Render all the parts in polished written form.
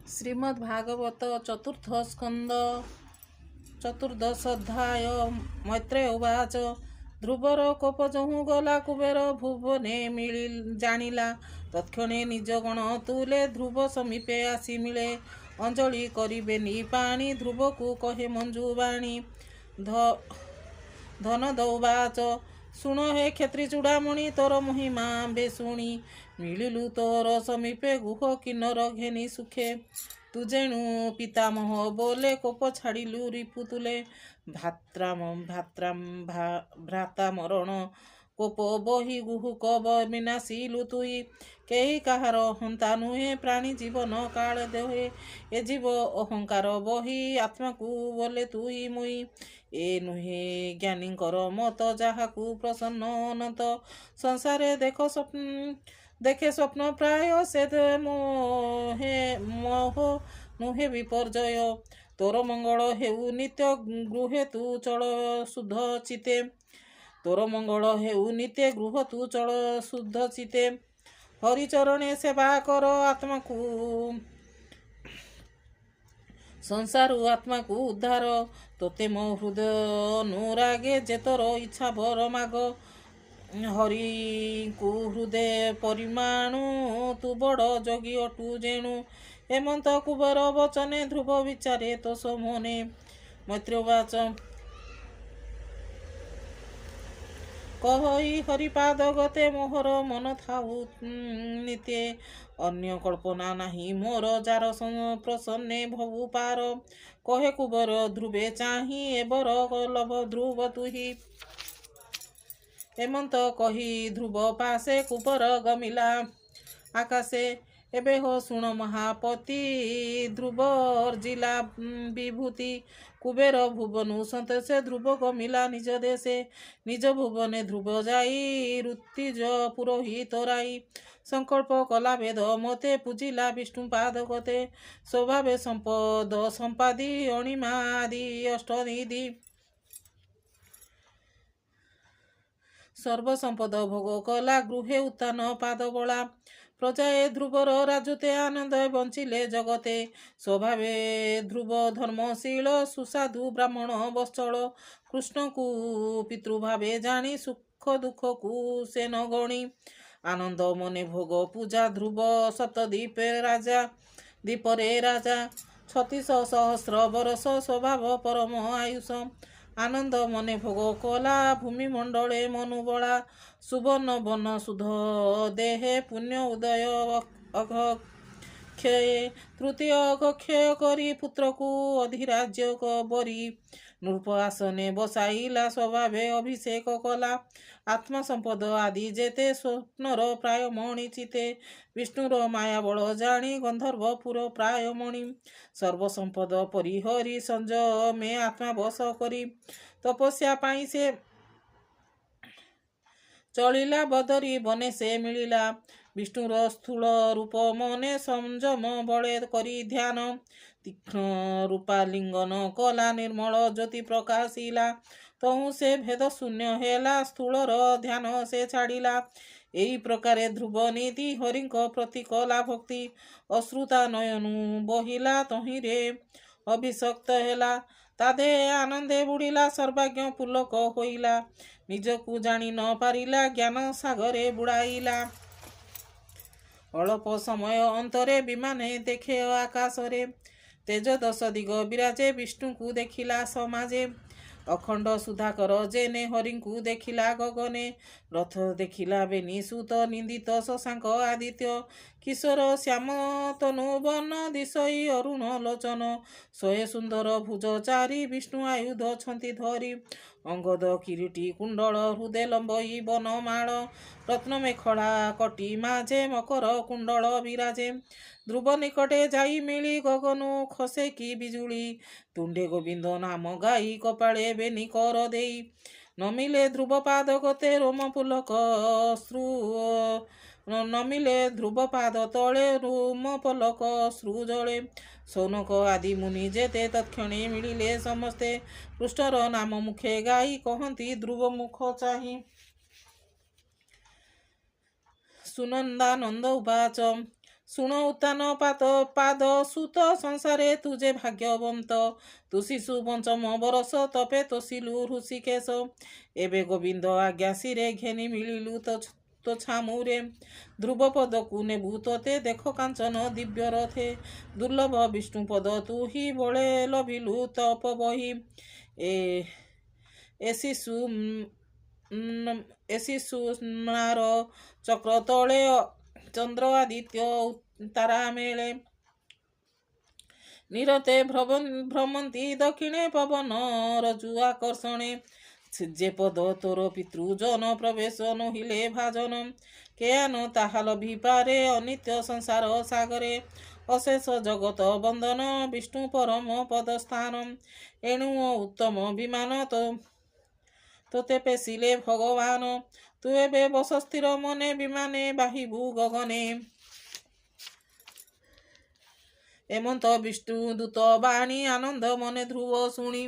श्रीमद्भागवत चतुर्थ स्कंद चतुर्दशोध्याय। मैत्रेय उवाच ध्रुवर कोप जहु गला कुबेर भुवने जानिला तत्क्षणे निज गण तुले ध्रुव समीपे आसी मिले अंजलि करिबेनि पाणी ध्रुव को कहे मंजू बाणी धन दौवाच शुण हे क्षत्रि चूड़ामणि तोर महिमा बेशुणी मिलिलु तोर समीपे गुह किन्नर घेनी सुखे तू जेणु पितामह बोले कोप छाड़िलु रिपु तुले भ्राता मरण कोप बही गुहुक विनाशिलु तुई केही काहार हंता नुहे प्राणी जीवन काल देहे ए जीव अहंकार बही आत्मा को बोले तुई मुई ए नुहे ज्ञानी मत जाहाकू प्रसन्न अनंत संसारे देखे स्वप्न प्राय से मोह नुहे विपर्जय तोर मंगल हेउ नित्य गृहे तू चल शुद्ध चिते तोर मंगल हेउ नित्य गृह तू चल शुद्ध चिते हरिचरणे सेवा कर आत्मा को संसार आत्मा को उद्धार तोते मो हृदय अनुरागे जे तोर इच्छा बर माग हरि को हृदय परिमाणु तू बड़ जोगी अटू जेणु हेमंत कुबर वचने ध्रुव विचारे तो सोमने मैत्रेयवाच कहि हरिपाद गते मोहर मन थाउ नित्ये अन्य कल्पना नाही मोर जार प्रसन्ने भवु पार कहे कुबर ध्रुवे चाही एबर लभ ध्रुव तुही हेमंत कही ध्रुव पासे कुबर गमिला आकाशे एबे हो शुण महापति ध्रुव अर्जिला विभूति कुबेर भुवनु संतोषे ध्रुव गमिला निज देशे निज भुवने ध्रुव जाई ऋतिज पुरोहित राई संकल्प कला वेद मते पूजिला विष्णु पाद गते स्वभावे संपद संपादी अणिमा आदि अष्टनिधि सर्वसंपद भोग कला गृहे उत्तान पाद बला प्रजाए ध्रुवर राजुते आनंद बंचिले जगते स्वभावे ध्रुव धर्मशील सुसाधु ब्राह्मण वत्सल कृष्ण को पितृभावे जानी सुख दुख को से न गणी आनंद मने भोग पूजा ध्रुव सप्तदीपे राजा दीपरे राजा 36 सहस्र बरस स्वभाव परम आयुष आनंद मने भोग कला भूमि मंडले मनुबला सुवर्ण वन सुध देहे पुण्य उदय अघक्षये तृतीय अघक्षय करी पुत्र को अधिराज्य बरी नृप आसने बसाइला स्वभावे अभिषेक कला आत्मा संपद आदि जेते स्वप्नर प्राय मणि चिते विष्णुर माया बल जाणी गंधर्वपुर प्राय मणि सर्वसंपद परिहरी संजमे आत्मा बस करी तपस्या पाई से चलिला बदरी बने से मिलिला विष्णुर स्थूल रूप मने संजम बले करी ध्यान तीक्ष्ण रूपा लिंगन कला निर्मल ज्योति प्रकाशिला तहु से भेद शून्य हेला स्थूलर ध्यान से छाड़िला एही प्रकारे ध्रुव नीति हरिंक प्रति कला भक्ति अश्रुता नयनु बहिला तहिरे अभिषक्त हेला तादे आनंदे बुड़िला सर्वाज्ञ पुलक होइला निजकू जानी न पारिला ज्ञान सागरे बुड़ाइला अल्प समय अंतरे विमाने देखे आकाशरे तेज 10 दिग विराजे विष्णु को देखिला समाजे अखंड सुधाकर जेने हरि को देखिला गगने रथ देखिला बेनी सुत निंदित शशांक आदित्य किशोर श्याम तनुवन दिशई अरुण लोचन शये सुंदर भुज चारी विष्णु आयुध छंती धरी अंगद किरीटी कुंडल हृदय लंबई बनमाल रत्न मेखला कटी माझे मकर कुंडल विराजे ध्रुव निकटे जाई मिली गगनु खसे की बिजुली तुंडे गोविंद नाम गाई कपाळे बेनी कर देई नमिले ध्रुव पाद गते रोम पुलक श्रु नमिले ध्रुव पाद तले रोम पलक श्रु जले सौनक आदि मुनि जेते तत्क्षणे मिलिले समस्ते पृष्ठर नाम मुखे गाई कहती ध्रुव मुख चाही सुनंदानंद उवाच ଶୁଣ ଉତ୍ତାନ ପାଦ ସୁତ ସଂସାରେ ତୁ ଯେ ଭାଗ୍ୟବନ୍ତ ତୁ ଶିଶୁ ପଞ୍ଚମ ବରଷ ତପେ ତୋଷିଲୁ ହୃଷିକେଶ ଏବେ ଗୋବିନ୍ଦ ଆଜ୍ଞା ଶିରେ ଘେନି ମିଳିଲୁ ତ ଛାମୁରେ ଧ୍ରୁବ ପଦକୁ ନେବୁ ତୋତେ ଦେଖ କାଞ୍ଚନ ଦିବ୍ୟ ରଥେ ଦୁର୍ଲଭ ବିଷ୍ଣୁ ପଦ ତୁ ହି ବଳେ ଲଭିଲୁ ତପ ବହି ଏ ଶିଶୁ ନାର ଚକ୍ର ତଳେ ଚନ୍ଦ୍ର ଆଦିତ୍ୟ ତାରା ମେଳେ ନିରତେ ଭ୍ରମନ୍ତି ଦକ୍ଷିଣେ ପବନ ରଜୁ ଆକର୍ଷଣେ ଯେ ପଦ ତୋର ପିତୃଜନ ପ୍ରବେଶ ନହିଲେ ଭାଜନ କେଆନ ତାହା ଲଭିପାରେ ଅନିତ୍ୟ ସଂସାର ସାଗରେ ଅଶେଷ ଜଗତ ବନ୍ଦନ ବିଷ୍ଣୁ ପରମ ପଦସ୍ଥାନ ଏଣୁ ଉତ୍ତମ ବିମାନ ତୋତେ ପେଶିଲେ ଭଗବାନ ତୁ ଏବେ ବସ ସ୍ଥିର ମନେ ବିମାନେ ବାହିବୁ ଗଗନେ ଏମନ୍ତ ବିଷ୍ଣୁ ଦୂତ ବାଣୀ ଆନନ୍ଦ ମନେ ଧ୍ରୁବ ଶୁଣି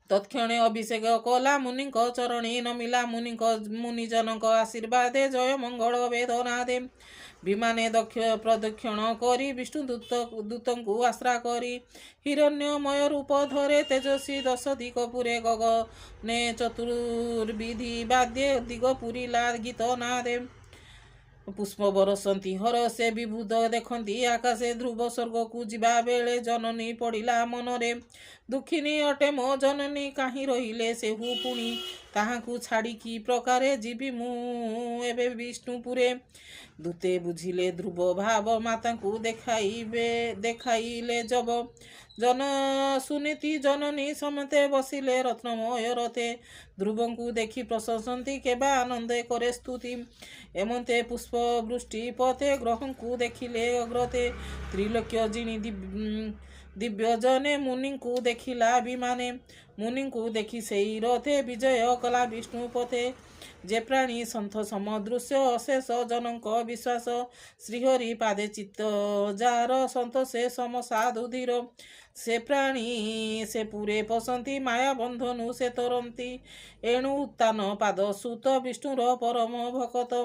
ତତ୍କ୍ଷଣେ ଅଭିଷେକ କଲା ମୁନିଙ୍କ ଚରଣୀ ନମିଲା ମୁନିଜନଙ୍କ ଆଶୀର୍ବାଦେ ଜୟ ମଙ୍ଗଳ ବେଦନାଦେ ବିମାନେ ପ୍ରଦକ୍ଷିଣ କରି ବିଷ୍ଣୁ ଦୂତଙ୍କୁ ଆଶ୍ରା କରି ହିରଣ୍ୟମୟ ରୂପ ଧରେ ତେଜସ୍ୱୀ 10 ଦିଗ ପୁରେ ଗଗନେ ଚତୁର୍ବିଧି ବାଦ୍ୟେ ଦିଗ ପୁରିଲା ଗୀତ ନାଦେ ପୁଷ୍ପ ବରସନ୍ତି ହର ସେ ବିଭୁଦ ଦେଖନ୍ତି ଆକାଶେ ଧ୍ରୁବ ସ୍ୱର୍ଗକୁ ଯିବା ବେଳେ ଜନନୀ ପଡ଼ିଲା ମନରେ ଦୁଃଖିନୀ ଅଟେ ମୋ ଜନନୀ କାହିଁ ରହିଲେ ସେହୁ ପୁଣି ତାହାଙ୍କୁ ଛାଡ଼ି କି ପ୍ରକାରେ ଯିବି ମୁଁ ଏବେ ବିଷ୍ଣୁପୁରେ ଦୂତେ ବୁଝିଲେ ଧ୍ରୁବ ଭାବ ମାତାଙ୍କୁ ଦେଖାଇଲେ ଜବ ସୁନୀତି ଜନନୀ ସମତେ ବସିଲେ ରତ୍ନମୟ ରଥେ ଧ୍ରୁବଙ୍କୁ ଦେଖି ପ୍ରଶଂସନ୍ତି କେବା ଆନନ୍ଦେ કરે ସ୍ତୁତି ଏମନ୍ତେ ପୁଷ୍ପ ବୃଷ୍ଟି ପଥେ ଗ୍ରହଙ୍କୁ ଦେଖିଲେ ଅଗ୍ରତେ ତ୍ରିଲୋକ୍ୟ ଜିଣି ଦିବ୍ୟ ଜନେ ମୁନିଙ୍କୁ ଦେଖିଲା ବିମାନେ ମୁନିଙ୍କୁ ଦେଖି ସେଇ ରଥେ ବିଜୟ କଲା ବିଷ୍ଣୁ ପଥେ ଯେ ପ୍ରାଣୀ ସନ୍ଥ ସମଦୃଶ୍ୟ ଅଶେଷ ଜନଙ୍କ ବିଶ୍ୱାସ ଶ୍ରୀହରି ପାଦେ ଚିତ୍ତ ଯାର ସନ୍ତୋଷେ ସମସାଧୁ ଧୀର ସେ ପ୍ରାଣୀ ସେ ପୁରେ ପଶନ୍ତି ମାୟା ବନ୍ଧନୁ ସେ ତରନ୍ତି ଏଣୁ ଉତ୍ତାନ ପାଦ ସୁତ ବିଷ୍ଣୁର ପରମ ଭକତ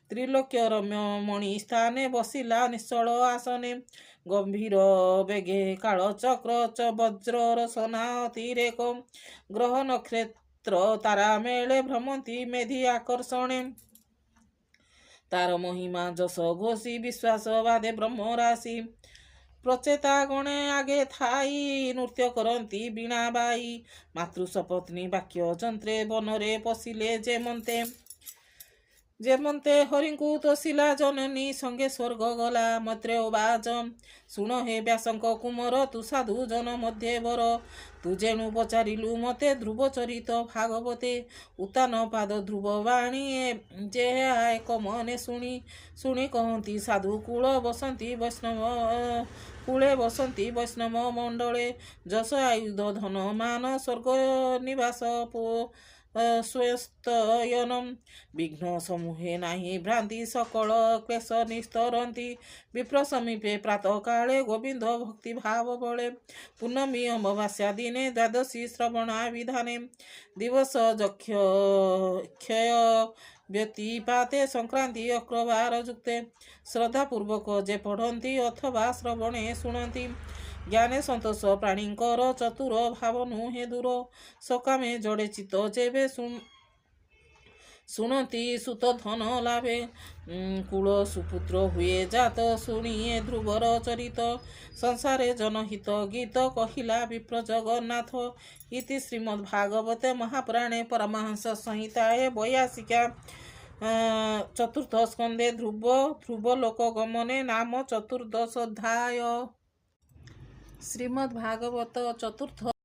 ତ୍ରିଲୋକ୍ୟ ରମ୍ୟ ମଣି ସ୍ଥାନେ ବସିଲା ନିଶ୍ଚଳ ଆସନେ ଗମ୍ଭୀର ବେଗେ କାଳ ଚକ୍ର ବଜ୍ରର ସନା ଅତିରେକ ଗ୍ରହ ନକ୍ଷତ୍ର ତାରା ମେଳେ ଭ୍ରମନ୍ତି ମେଧି ଆକର୍ଷଣେ ତାର ମହିମା ଯଶ ଘୋଷି ବିଶ୍ୱାସ ବାଦେ ବ୍ରହ୍ମ ରାଶି ପ୍ରଚେତା ଗଣେ ଆଗେ ଥାଇ ନୃତ୍ୟ କରନ୍ତି ବୀଣା ବାଇ ମାତୃ ସପତ୍ନୀ ବାକ୍ୟ ଯନ୍ତ୍ରେ ବନରେ ପଶିଲେ ଯେମନ୍ତେ ହରିଙ୍କୁ ତୋଷିଲା ଜନନୀ ସଙ୍ଗେ ସ୍ୱର୍ଗ ଗଲା ମୈତ୍ରେୟ ବାଜ ଶୁଣ ହେ ବ୍ୟାସଙ୍କ କୁମର ତୁ ସାଧୁ ଜନ ମଧ୍ୟେ ବର ତୁ ଯେଣୁ ପଚାରିଲୁ ମତେ ଧ୍ରୁବ ଚରିତ ଭାଗବତେ ଉତ୍ତାନ ପାଦ ଧ୍ରୁବ ବାଣୀ ଯେ ଏକ ମନେ ଶୁଣି କହନ୍ତି ସାଧୁ କୂଳେ ବସନ୍ତି ବୈଷ୍ଣବ ମଣ୍ଡଳେ ଯଶ ଆୟୁଧ ଧନ ମାନ ସ୍ୱର୍ଗ ନିବାସ ସ୍ୱସ୍ତୟନମ୍ ବିଘ୍ନ ସମୂহে ନାହିଁ ଭ୍ରାନ୍ତି ସକଳ କ୍ଲେଶ ନିସ୍ତରନ୍ତି ବିପ୍ର ସମୀପେ ପ୍ରାତଃ କାଳେ ଗୋବିନ୍ଦ ଭକ୍ତି ଭାବ ବଳେ ପୂର୍ଣ୍ଣମୀ ଅମାବାସ୍ୟା ଦିନେ ଦ୍ୱାଦଶୀ ଶ୍ରବଣା ବିଧାନେ ଦିବସ କ୍ଷୟ ବ୍ୟତିପାତେ ସଂକ୍ରାନ୍ତି ଅକ୍ରବାର ଯୁକ୍ତେ ଶ୍ରଦ୍ଧାପୂର୍ବକ ଯେ ପଢ଼ନ୍ତି ଅଥବା ଶ୍ରବଣେ ଶୁଣନ୍ତି ଜ୍ଞାନେ ସନ୍ତୋଷ ପ୍ରାଣୀଙ୍କର ଚତୁର ଭାବ ନୁହେଁ ଦୂର ସକାମେ ଜଡ଼େ ଚିତ୍ତ ଯେବେ ଶୁଣନ୍ତି ସୁତ ଧନ ଲାଭେ କୁଳ ସୁପୁତ୍ର ହୁଏ ଜାତ ଶୁଣିଏ ଧ୍ରୁବର ଚରିତ ସଂସାରେ ଜନହିତ ଗୀତ କହିଲା ବିପ୍ର ଜଗନ୍ନାଥ ଇତି ଶ୍ରୀମଦ୍ ଭାଗବତେ ମହାପୁରାଣେ ପରମହଂସ ସଂହିତାଏ 82 ଚତୁର୍ଥ ସ୍କନ୍ଧେ ଧ୍ରୁବ ଲୋକ ଗମନେ ନାମ 14 ଅଧ୍ୟାୟ ଶ୍ରୀମଦ୍ ଭାଗବତ ଚତୁର୍ଥ